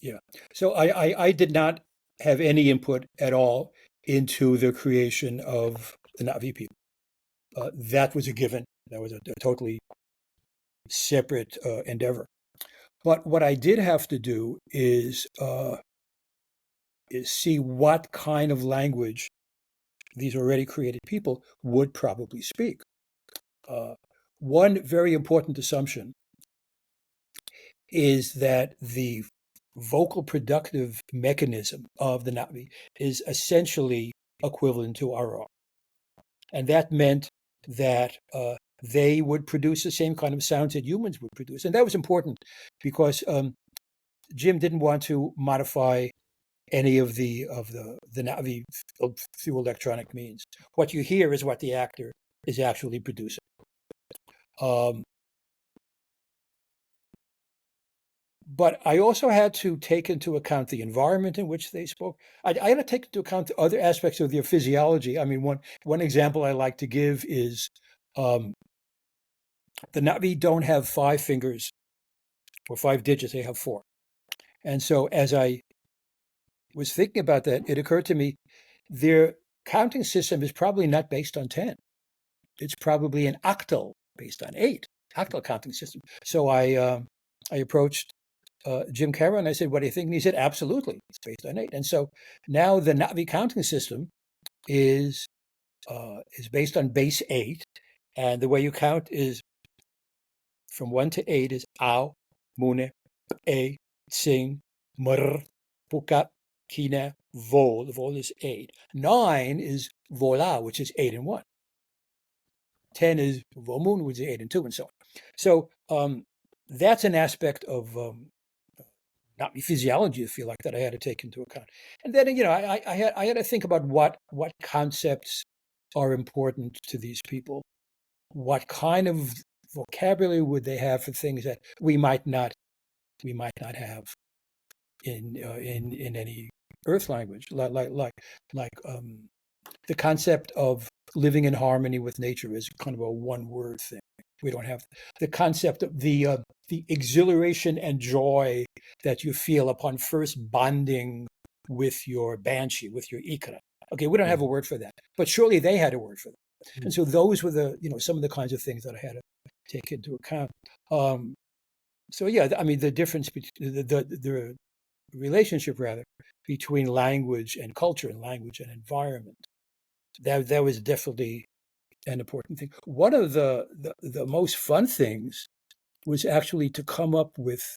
Yeah. So I did not have any input at all into the creation of the Navi people. That was a given. That was a totally separate endeavor. But what I did have to do is see what kind of language these already created people would probably speak. Uh, One very important assumption is that the vocal productive mechanism of the Navi is essentially equivalent to our own. And that meant that they would produce the same kind of sounds that humans would produce. And that was important because Jim didn't want to modify any of the Navi through electronic means. What you hear is what the actor is actually producing. Um, but I also had to take into account the environment in which they spoke. I had to take into account other aspects of their physiology. I mean, one example I like to give is um, the Navi don't have 5 fingers or 5 digits; they have 4. And so, as I was thinking about that, it occurred to me their counting system is probably not based on 10. It's probably an octal based on 8, octal counting system. So I approached Jim Carroll and I said, "What do you think?" And he said, "Absolutely, it's based on 8." And so now the Navi counting system is is based on base 8, and the way you count is from 1 to 8 is ao, mune, e, sing, mr, puka, kina, vol. The vol is 8. 9 is vola, which is 8 and 1. 10 is vomun, which is 8 and 2, and so on. So that's an aspect of not me physiology, if you like, that I had to take into account. And then, I had to think about what concepts are important to these people. What kind of vocabulary would they have for things that we might not have in any Earth language, like the concept of living in harmony with nature is kind of a one-word thing. We don't have the concept of the exhilaration and joy that you feel upon first bonding with your banshee, with your ikra. Okay, we don't have a word for that, but surely they had a word for that. And so those were some of the kinds of things that I had to take into account. So yeah, I mean the difference between the relationship rather between language and culture and language and environment. That was definitely an important thing. One of the most fun things was actually to come up with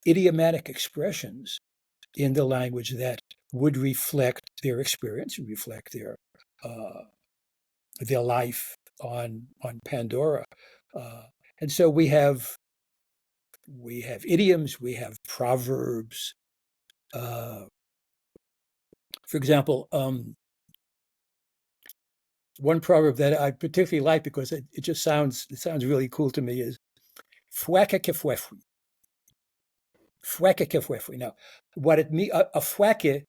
idiomatic expressions in the language that would reflect their experience, reflect uh, their life on Pandora. Uh, and so we have idioms, we have proverbs. Uh, for example, one proverb that I particularly like because it sounds really cool to me is Fweke fwefwi. Fweke fwefwi. Now, what it means, a fweke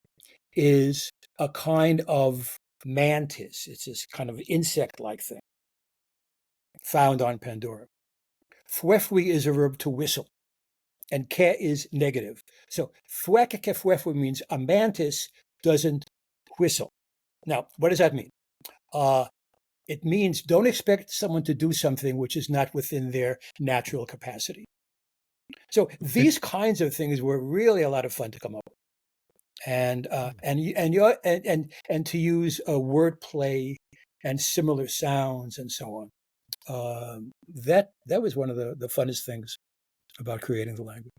is a kind of mantis. It's this kind of insect-like thing found on Pandora. Fwefwi is a verb to whistle, and ke is negative. So Fweke fwefwi means a mantis doesn't whistle. Now, what does that mean? Uh, it means don't expect someone to do something which is not within their natural capacity. So these kinds of things were really a lot of fun to come up with, and to use a wordplay and similar sounds and so on. That was one of the funnest things about creating the language.